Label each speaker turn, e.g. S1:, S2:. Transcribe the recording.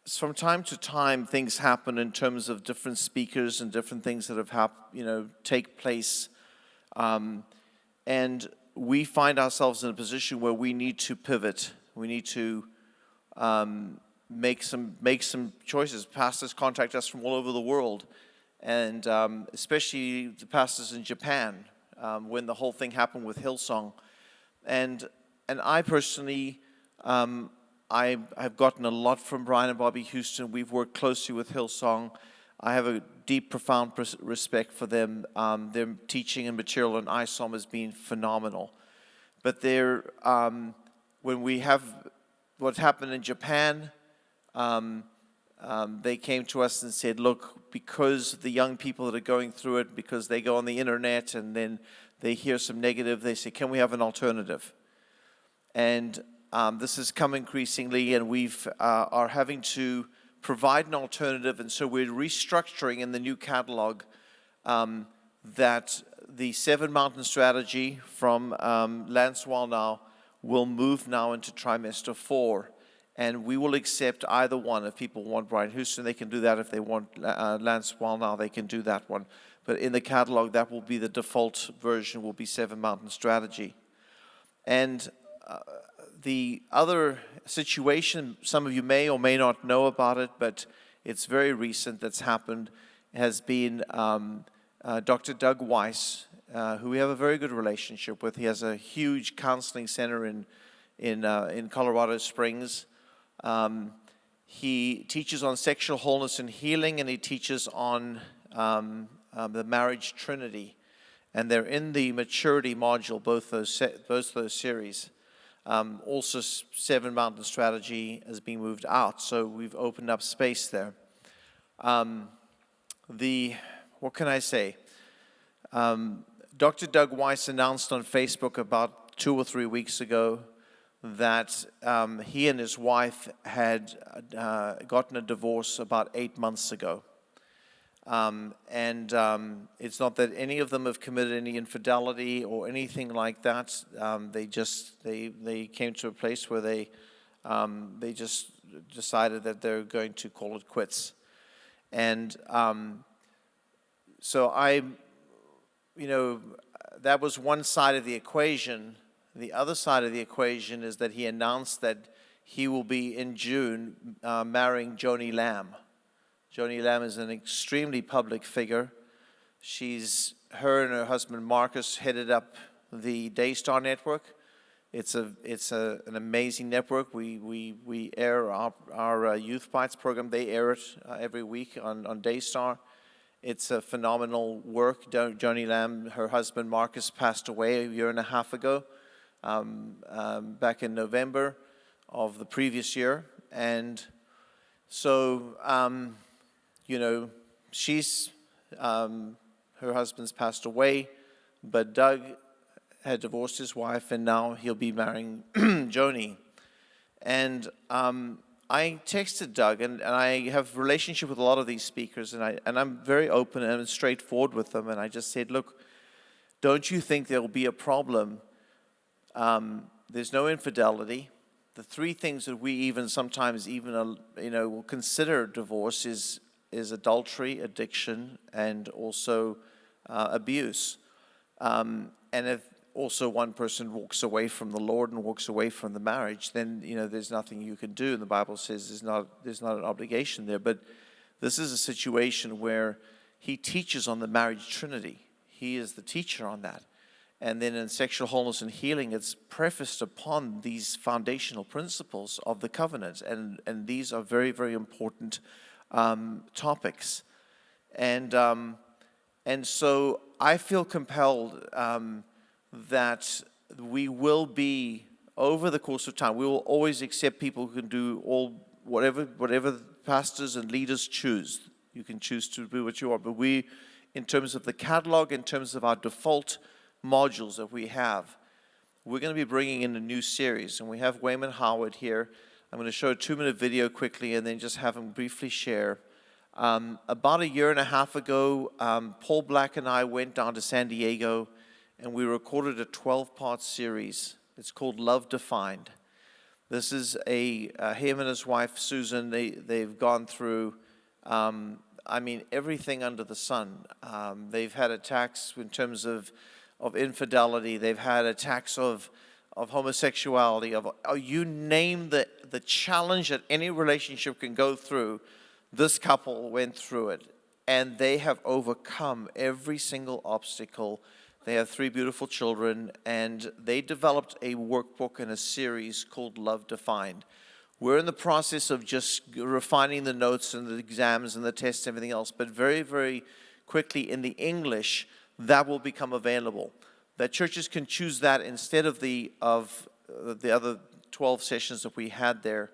S1: from time to time, things happen in terms of different speakers and different things that have take place, and we find ourselves in a position where we need to pivot. We need to make some choices. Pastors contact us from all over the world, and especially the pastors in Japan, when the whole thing happened with Hillsong, and I personally. I've gotten a lot from Brian and Bobby Houston. We've worked closely with Hillsong. I have a deep, profound respect for them. Their teaching and material on ISOM has been phenomenal. But when we have what happened in Japan, they came to us and said, look, because the young people that are going through it, because they go on the internet and then they hear some negative, they say, can we have an alternative? And this has come increasingly, and we've are having to provide an alternative, and so we're restructuring in the new catalog that the Seven Mountain Strategy from Lance Wallnau will move now into trimester 4, and we will accept either one. If people want Brian Houston, they can do that. If they want Lance Wallnau, they can do that one. But in the catalog, that will be the default version, will be Seven Mountain Strategy. And the other situation, some of you may or may not know about it, but it's very recent that's happened, has been Dr. Doug Weiss, who we have a very good relationship with. He has a huge counseling center in Colorado Springs. He teaches on sexual wholeness and healing, and he teaches on the marriage trinity. And they're in the maturity module, both those series. Also, Seven Mountain Strategy has been moved out, so we've opened up space there. What can I say? Dr. Doug Weiss announced on Facebook about 2 or 3 weeks ago that he and his wife had gotten a divorce about 8 months ago. It's not that any of them have committed any infidelity or anything like that. They came to a place where they just decided that they're going to call it quits. And so that was one side of the equation. The other side of the equation is that he announced that he will be in June marrying Joni Lamb. Joni Lamb is an extremely public figure. Her and her husband Marcus headed up the Daystar Network. It's an amazing network. We air our Youth Bites program. They air it every week on Daystar. It's a phenomenal work. Joni Lamb, her husband Marcus, passed away a year and a half ago, back in November of the previous year, and so. She's, her husband's passed away, but Doug had divorced his wife, and now he'll be marrying Joni. And I texted Doug, and I have a relationship with a lot of these speakers, and I'm very open and straightforward with them, and I just said, look, don't you think there'll be a problem? There's no infidelity. The 3 things that we even sometimes will consider divorce is adultery, addiction, and also abuse. And if also one person walks away from the Lord and walks away from the marriage, then there's nothing you can do. And the Bible says there's not an obligation there. But this is a situation where he teaches on the marriage trinity. He is the teacher on that. And then in sexual wholeness and healing, it's prefaced upon these foundational principles of the covenant. And these are very, very important topics, and so I feel compelled that we will be, over the course of time, we will always accept people who can do whatever pastors and leaders choose. You can choose to do what you are, but we, in terms of the catalog, in terms of our default modules that we have, we're going to be bringing in a new series, and we have Wayman Howard here. I'm going to show a 2-minute video quickly and then just have him briefly share. About a year and a half ago, Paul Black and I went down to San Diego and we recorded a 12-part series. It's called Love Defined. This is him and his wife, Susan, they've gone through, everything under the sun. They've had attacks in terms of infidelity. They've had attacks of homosexuality. You name the challenge that any relationship can go through, this couple went through it. And they have overcome every single obstacle. They have 3 beautiful children, and they developed a workbook and a series called Love Defined. We're in the process of just refining the notes and the exams and the tests and everything else, but very, very quickly in the English, that will become available. That churches can choose that instead of the other 12 sessions that we had there.